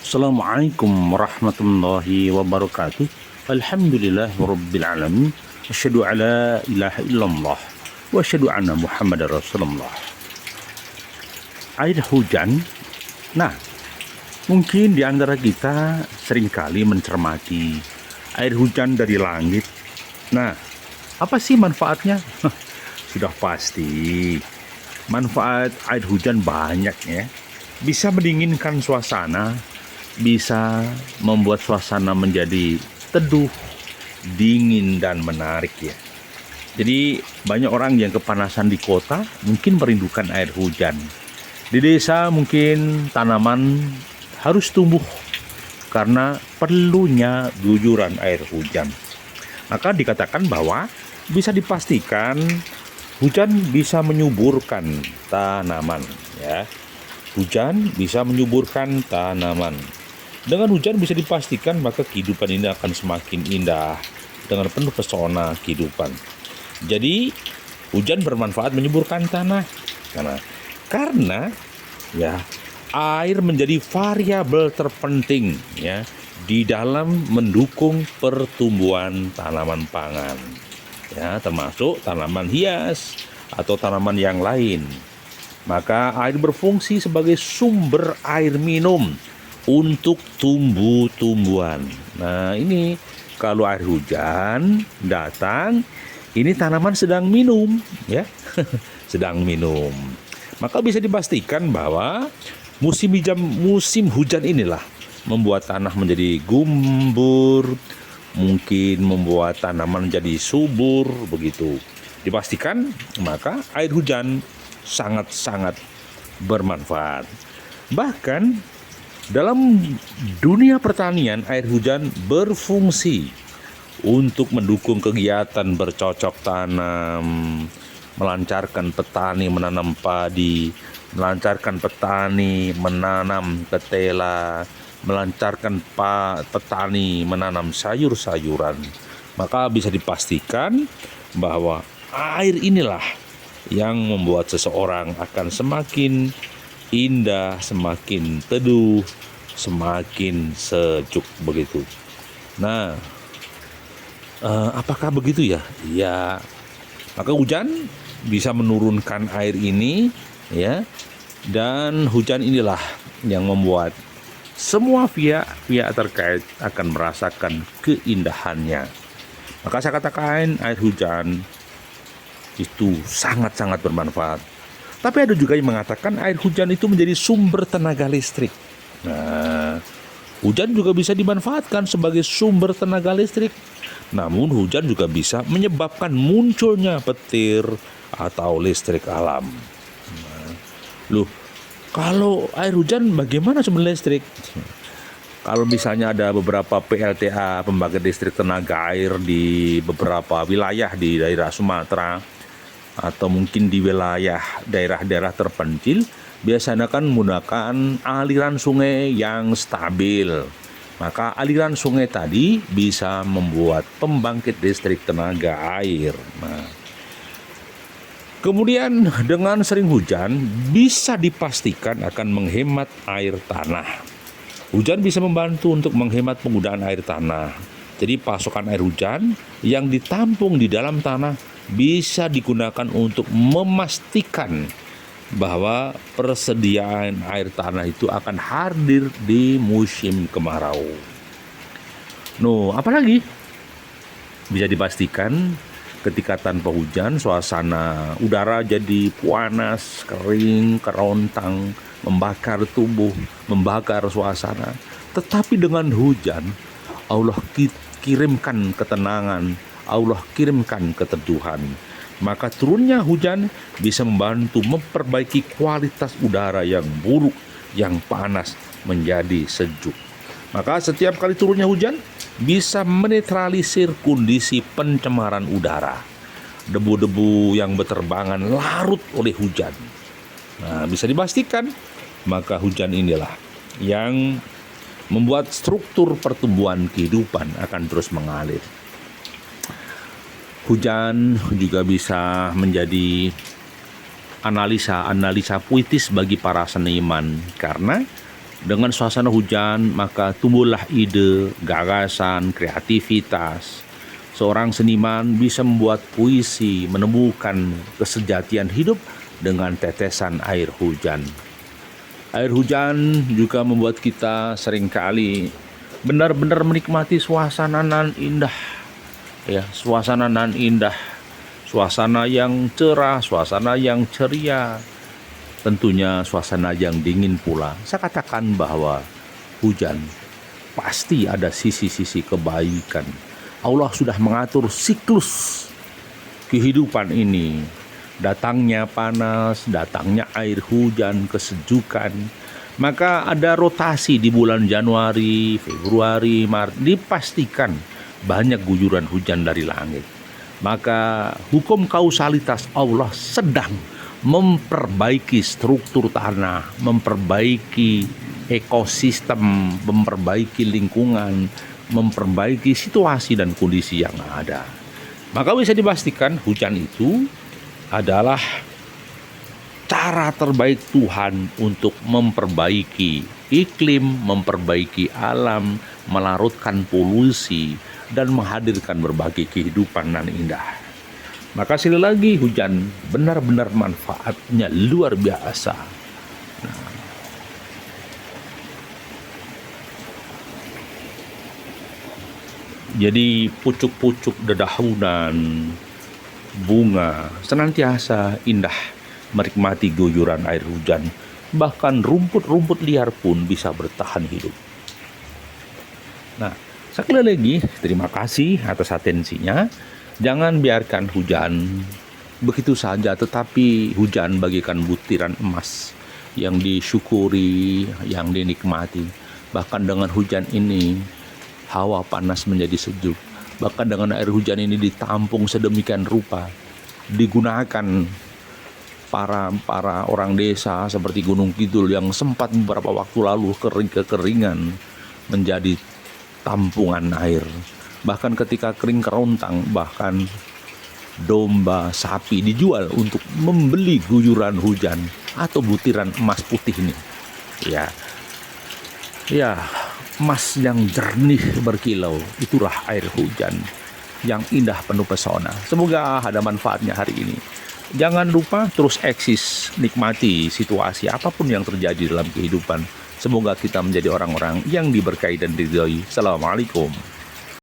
Assalamualaikum warahmatullahi wabarakatuh. Alhamdulillah rabbil alamin. Asyhadu alla ilaha illallah wa asyhadu anna Muhammadar Rasulullah. Air hujan. Nah, mungkin di antara kita seringkali mencermati air hujan dari langit. Nah, apa sih manfaatnya? Sudah pasti manfaat air hujan banyak ya. Bisa mendinginkan suasana, bisa membuat suasana menjadi teduh, dingin dan menarik ya. Jadi banyak orang yang kepanasan di kota mungkin merindukan air hujan. Di desa mungkin tanaman harus tumbuh karena perlunya guyuran air hujan. Maka dikatakan bahwa bisa dipastikan hujan bisa menyuburkan tanaman ya. Hujan bisa menyuburkan tanaman. Dengan hujan bisa dipastikan maka kehidupan ini akan semakin indah dengan penuh pesona kehidupan. Jadi hujan bermanfaat menyuburkan tanah. Karena ya air menjadi variabel terpenting ya di dalam mendukung pertumbuhan tanaman pangan. Ya, termasuk tanaman hias atau tanaman yang lain. Maka air berfungsi sebagai sumber air minum untuk tumbuh-tumbuhan. Nah, ini kalau air hujan datang, ini tanaman sedang minum, ya, sedang minum. Maka bisa dipastikan bahwa musim hujan inilah membuat tanah menjadi gumbur, mungkin membuat tanaman menjadi subur, begitu. Dipastikan maka air hujan sangat-sangat bermanfaat. Bahkan dalam dunia pertanian, air hujan berfungsi untuk mendukung kegiatan bercocok tanam, melancarkan petani menanam padi, melancarkan petani menanam ketela, melancarkan petani menanam sayur-sayuran. Maka bisa dipastikan bahwa air inilah yang membuat seseorang akan semakin indah, semakin teduh, semakin sejuk begitu. Nah, apakah begitu ya? Ya, maka hujan bisa menurunkan air ini ya, dan hujan inilah yang membuat semua pihak terkait akan merasakan keindahannya. Maka saya katakan air hujan itu sangat-sangat bermanfaat. Tapi ada juga yang mengatakan air hujan itu menjadi sumber tenaga listrik. Nah, hujan juga bisa dimanfaatkan sebagai sumber tenaga listrik. Namun hujan juga bisa menyebabkan munculnya petir atau listrik alam. Nah, kalau air hujan bagaimana sumber listrik? Kalau misalnya ada beberapa PLTA, pembangkit listrik tenaga air di beberapa wilayah di daerah Sumatera, atau mungkin di wilayah daerah-daerah terpencil, biasanya kan menggunakan aliran sungai yang stabil. Maka aliran sungai tadi bisa membuat pembangkit listrik tenaga air. Nah, kemudian dengan sering hujan bisa dipastikan akan menghemat air tanah. Hujan bisa membantu untuk menghemat penggunaan air tanah. Jadi pasokan air hujan yang ditampung di dalam tanah bisa digunakan untuk memastikan bahwa persediaan air tanah itu akan hadir di musim kemarau. Apalagi bisa dipastikan ketika tanpa hujan suasana udara jadi panas, kering, kerontang, membakar tubuh, membakar suasana. Tetapi dengan hujan Allah kirimkan ketenangan, Allah kirimkan keteduhan. Maka turunnya hujan bisa membantu memperbaiki kualitas udara yang buruk, yang panas menjadi sejuk. Maka setiap kali turunnya hujan bisa menetralisir kondisi pencemaran udara. Debu-debu yang berterbangan larut oleh hujan. Nah, bisa dipastikan maka hujan inilah yang membuat struktur pertumbuhan kehidupan akan terus mengalir. Hujan juga bisa menjadi analisa puitis bagi para seniman, karena Dengan suasana hujan, maka tumbuhlah ide, gagasan, kreativitas. Seorang seniman bisa membuat puisi, menemukan kesejatian hidup dengan tetesan air hujan. Air hujan juga membuat kita seringkali benar-benar menikmati suasana nan indah. Ya, suasana nan indah, suasana yang cerah, suasana yang ceria, tentunya suasana yang dingin pula. Saya katakan bahwa hujan pasti ada sisi-sisi kebaikan. Allah sudah mengatur siklus kehidupan ini. Datangnya panas, datangnya air hujan, kesejukan. Maka ada rotasi di bulan Januari, Februari, Maret. Dipastikan banyak guyuran hujan dari langit. Maka hukum kausalitas Allah sedang memperbaiki struktur tanah, memperbaiki ekosistem, memperbaiki lingkungan, memperbaiki situasi dan kondisi yang ada. Maka bisa dipastikan hujan itu adalah cara terbaik Tuhan untuk memperbaiki iklim, memperbaiki alam, melarutkan polusi, dan menghadirkan berbagai kehidupan yang indah. Maka sekali lagi hujan benar-benar manfaatnya luar biasa. Jadi pucuk-pucuk dedaunan, bunga senantiasa indah menikmati guyuran air hujan. Bahkan rumput-rumput liar pun bisa bertahan hidup. Nah, sekali lagi terima kasih atas atensinya. Jangan biarkan hujan begitu saja, tetapi hujan bagikan butiran emas yang disyukuri, yang dinikmati. Bahkan dengan hujan ini hawa panas menjadi sejuk. Bahkan dengan air hujan ini ditampung sedemikian rupa, digunakan para orang desa seperti Gunung Kidul yang sempat beberapa waktu lalu kekeringan menjadi tampungan air. Bahkan ketika kering kerontang, bahkan domba, sapi dijual untuk membeli guyuran hujan atau butiran emas putih ini. Ya, emas yang jernih berkilau, itulah air hujan yang indah penuh pesona. Semoga ada manfaatnya hari ini. Jangan lupa terus eksis, nikmati situasi apapun yang terjadi dalam kehidupan. Semoga kita menjadi orang-orang yang diberkahi dan diridhoi. Assalamualaikum.